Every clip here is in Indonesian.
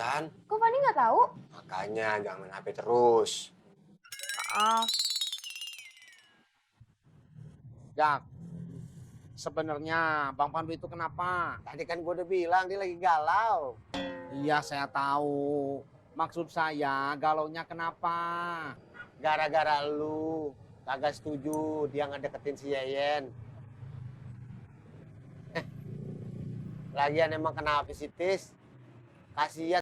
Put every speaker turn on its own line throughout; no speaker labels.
Barusan.
Kok Fani nggak tahu?
Makanya jangan main HP terus.
Maaf.
Jak, sebenarnya Bang Pandu itu kenapa?
Tadi kan gue udah bilang dia lagi galau.
Iya, saya tahu. Maksud saya galaunya kenapa?
Gara-gara lu kagak setuju dia ngedeketin si Yeyen. Lagian emang kena apesitis. Kasihan.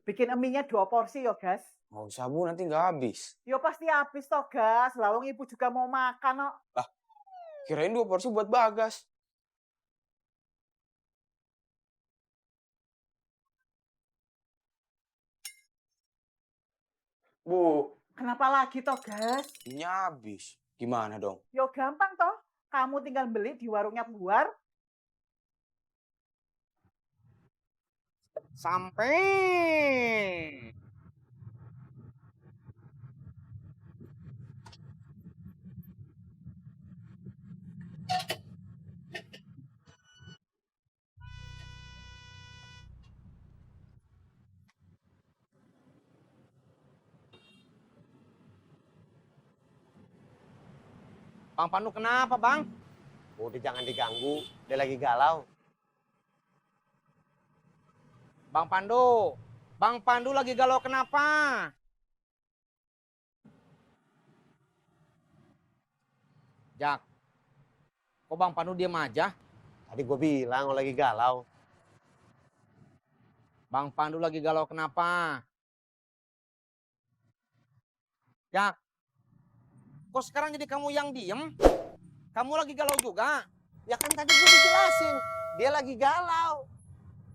Bikin eminya 2 porsi yo, Gas.
Nggak usah Bu, nanti nggak habis.
Yo pasti habis toh, Gas. Lawang ibu juga mau makan kok.
Kirain 2 porsi buat Bagas.
Bu,
Kenapa lagi toh, Gas?
Ini habis. Gimana dong?
Yo gampang toh. Kamu tinggal beli di warungnya Buar.
Sampai. Bang Pandu kenapa, Bang?
udah jangan diganggu. Dia lagi galau.
Bang Pandu lagi galau kenapa? Jak, kok Bang Pandu diam aja?
Tadi gue bilang lagi galau.
Bang Pandu lagi galau kenapa? Jak, kok sekarang jadi kamu yang diem? Kamu lagi galau juga?
Ya kan tadi gue dijelasin. Dia lagi galau.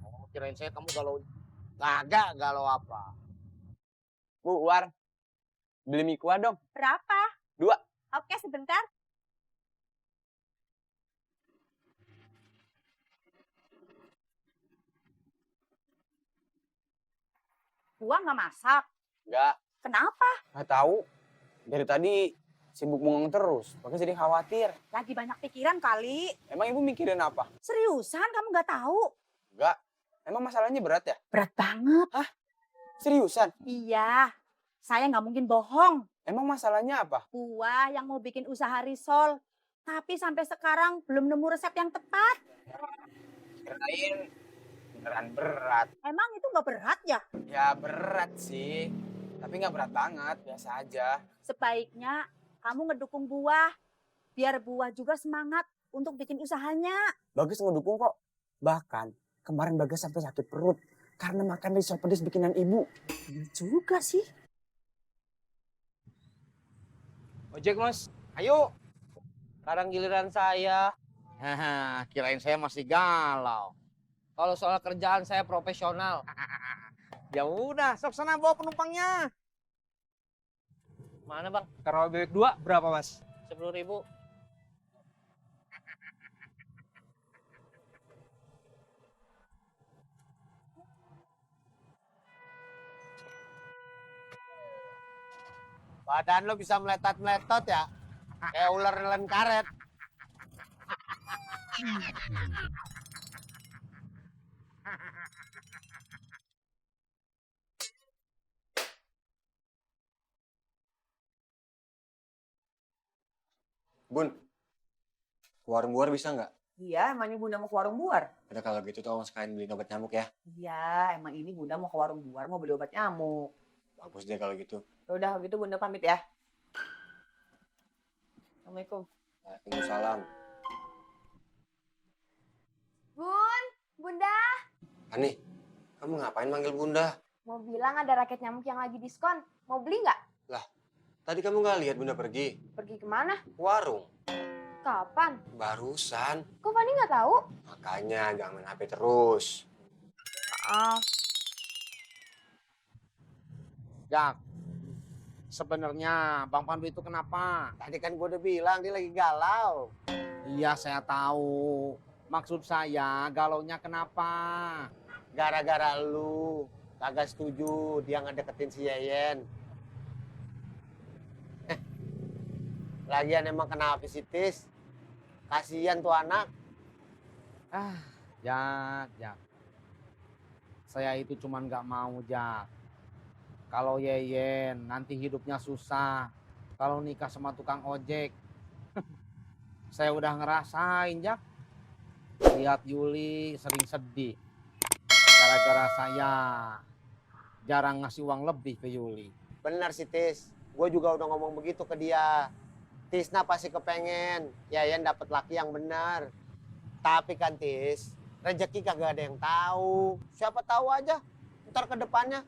Oh, kirain saya kamu galau.
Kagak galau apa.
Bu, War. Beli mie kuah dong.
Berapa?
2.
Oke, sebentar. Gua nggak masak.
Nggak.
Kenapa?
Nggak tahu. Dari tadi sibuk bengong terus. Makanya jadi khawatir.
Lagi banyak pikiran kali.
Emang ibu mikirin apa?
Seriusan kamu nggak tahu?
Nggak. Emang masalahnya berat ya?
Berat banget.
Seriusan?
Iya. Saya nggak mungkin bohong.
Emang masalahnya apa?
Gua yang mau bikin usaha risol. Tapi sampai sekarang belum nemu resep yang tepat.
Kirain beneran berat.
Emang itu nggak berat ya?
Ya berat sih. Tapi nggak berat banget. Biasa aja.
Sebaiknya kamu ngedukung buah. Biar buah juga semangat untuk bikin usahanya.
Bagus ngedukung kok. Bahkan kemarin Bagas sampai sakit perut. Karena makan risol pedes bikinan ibu.
Iya juga sih.
Ojek, Mas.
Ayo. Sekarang giliran saya.
Haha, kirain saya masih galau. Kalau soal kerjaan saya profesional. Ya udah, sok sana bawa penumpangnya.
Mana bang?
Karawa bebek 2 berapa, Mas?
10.000. Badan lo bisa meletot-meletot ya? Kayak ular nelen karet. Bun, ke warung Buar bisa nggak?
Iya, emangnya Bunda mau ke warung Buar?
Udah kalau gitu tolong sekalian beli obat nyamuk ya.
Iya, emang ini Bunda mau ke warung Buar mau beli obat nyamuk.
Bagus deh kalau gitu.
Udah gitu Bunda pamit ya. Assalamualaikum.
Waalaikumsalam.
Bun, Bunda.
Ani, kamu ngapain manggil Bunda?
Mau bilang ada raket nyamuk yang lagi diskon. Mau beli nggak?
Tadi kamu nggak lihat Bunda pergi?
Pergi kemana?
Ke warung.
Kapan?
Barusan.
Kok Fani nggak tahu?
Makanya jangan main HP terus.
Maaf.
Jak, sebenarnya Bang Pandu itu kenapa?
Tadi kan gue udah bilang dia lagi galau.
Iya, saya tahu. Maksud saya galaunya kenapa?
Gara-gara lu kagak setuju dia ngedeketin si Yeyen. Lagian emang kena apesitis. Kasihan tuh anak.
Jak. Saya itu cuman nggak mau, Jak. Kalau Yeyen nanti hidupnya susah. Kalau nikah sama tukang ojek. Saya udah ngerasain, Jak. Lihat Yuli sering sedih. Gara-gara saya jarang ngasih uang lebih ke Yuli.
Bener sih Tis, gue juga udah ngomong begitu ke dia. Tisna pasti kepengen Yayan dapat laki yang benar. Tapi kan Tis, rezeki kagak ada yang tahu. Siapa tahu aja ntar ke depannya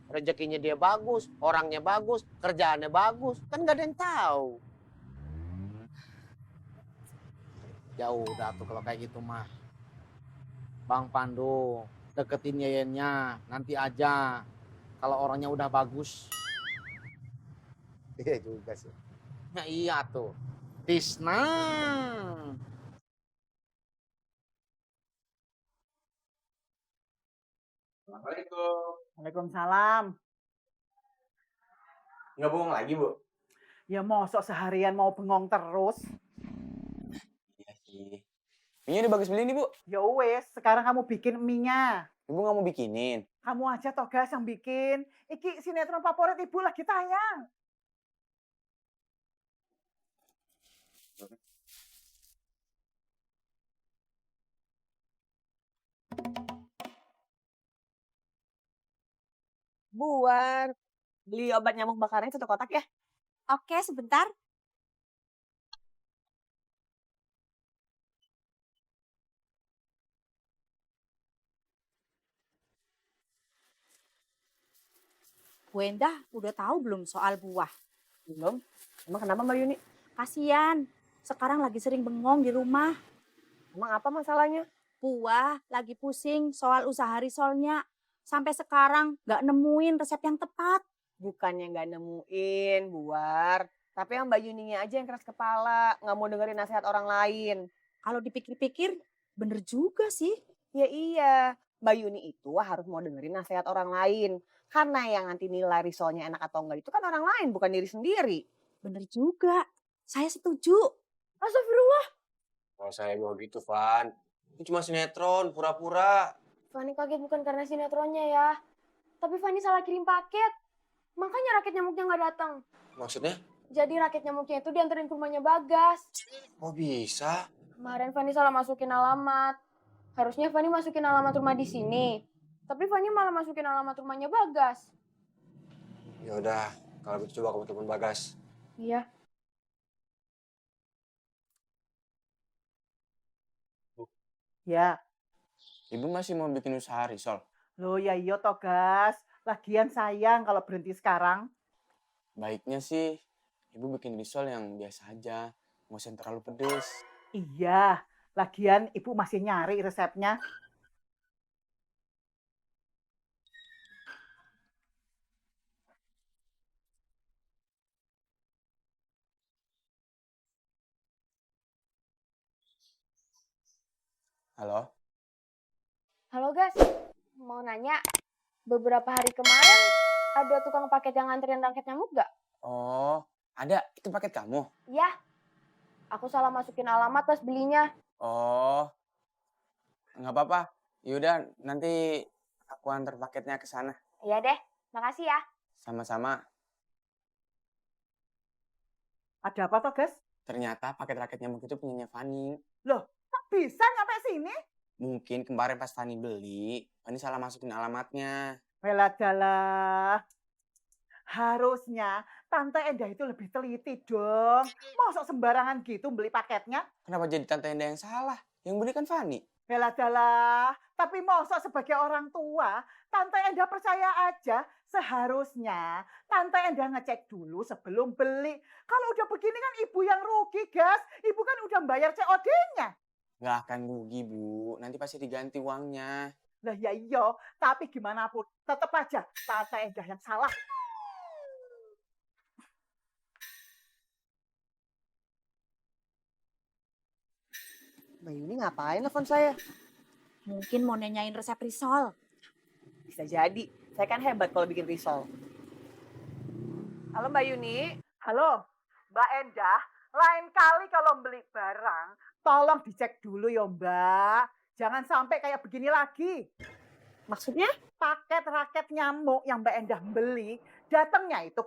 rezekinya dia bagus, orangnya bagus, kerjaannya bagus, kan gak ada yang tahu.
Ya udah tuh kalau kayak gitu mah. Bang Pandu, deketin Yeyennya nanti aja. Kalau orangnya udah bagus.
Iya juga sih.
Ya iya tuh. Tisna.
Assalamualaikum.
Waalaikumsalam.
Nggak bohong lagi, Bu?
Ya mosok seharian mau bengong terus.
Iya sih. Mie udah bagus beli nih, Bu.
Ya wes, sekarang kamu bikin mie-nya.
Ibu nggak mau bikinin.
Kamu aja toh guys yang bikin. Iki sinetron favorit ibu lagi tayang.
Buar, beli obat nyamuk bakarnya 1 kotak ya.
Oke, sebentar. Bu Endah udah tahu belum soal buah?
Belum. Emang kenapa Mbak Yuni?
Kasian, sekarang lagi sering bengong di rumah.
Emang apa masalahnya?
Buah lagi pusing soal usaha risolnya. Sampai sekarang nggak nemuin resep yang tepat.
Bukannya nggak nemuin, Buar. Tapi yang Mbak Yuninya aja yang keras kepala, nggak mau dengerin nasihat orang lain.
Kalau dipikir-pikir, bener juga sih.
Ya iya, Mbak Yuni itu harus mau dengerin nasihat orang lain. Karena yang nanti nilai risolnya enak atau enggak itu kan orang lain, bukan diri sendiri.
Bener juga. Saya setuju.
Astagfirullah.
Kalau saya mau gitu, Van. Ini cuma sinetron, pura-pura.
Fani kaget bukan karena sinetronnya ya. Tapi Fani salah kirim paket. Makanya raket nyamuknya nggak datang.
Maksudnya?
Jadi raket nyamuknya itu dianterin ke rumahnya Bagas.
Kok bisa?
Kemarin Fani salah masukin alamat. Harusnya Fani masukin alamat rumah di sini. Tapi Fani malah masukin alamat rumahnya Bagas.
Ya udah, kalau gitu coba kamu telepon Bagas.
Iya.
Ya,
Ibu masih mau bikin usaha risol?
loh ya iya toh gas. Lagian sayang kalau berhenti sekarang.
Baiknya sih, Ibu bikin risol yang biasa aja. Nggak usah yang terlalu pedes.
Iya, lagian ibu masih nyari resepnya.
Halo?
Halo Gas, mau nanya. Beberapa hari kemarin ada tukang paket yang nganterin raket nyamuk gak?
Oh, ada. Itu paket kamu?
Iya. Aku salah masukin alamat pas belinya.
Oh, nggak apa-apa. Yaudah, nanti aku antar paketnya ke sana.
Iya deh, makasih ya.
Sama-sama.
Ada apa toh gas?
Ternyata paket raket nyamuk itu punyanya Fani.
Loh, kok bisa nyampe sini?
Mungkin kemarin pas Fani beli, Fani salah masukin alamatnya.
Weladalah. Harusnya Tante Endah itu lebih teliti dong. Masa sembarangan gitu beli paketnya?
Kenapa jadi Tante Endah yang salah? Yang beli kan Fani.
Weladalah. Tapi masa sebagai orang tua, Tante Endah percaya aja. Seharusnya Tante Endah ngecek dulu sebelum beli. Kalau udah begini kan ibu yang rugi, gas. Ibu kan udah bayar COD-nya.
Nggak akan rugi, Bu. Nanti pasti diganti uangnya.
Lah ya iya, tapi gimana pun tetap aja Tante Endah yang salah.
Mbak Yuni ngapain telepon saya?
Mungkin mau nanyain resep risol.
Bisa jadi. Saya kan hebat kalau bikin risol. Halo Mbak Yuni.
Halo, Mbak Endah. Lain kali kalau beli barang, Tolong dicek dulu ya Mbak. Jangan sampai kayak begini lagi.
Maksudnya?
Paket raket nyamuk yang Mbak Endah beli, datangnya itu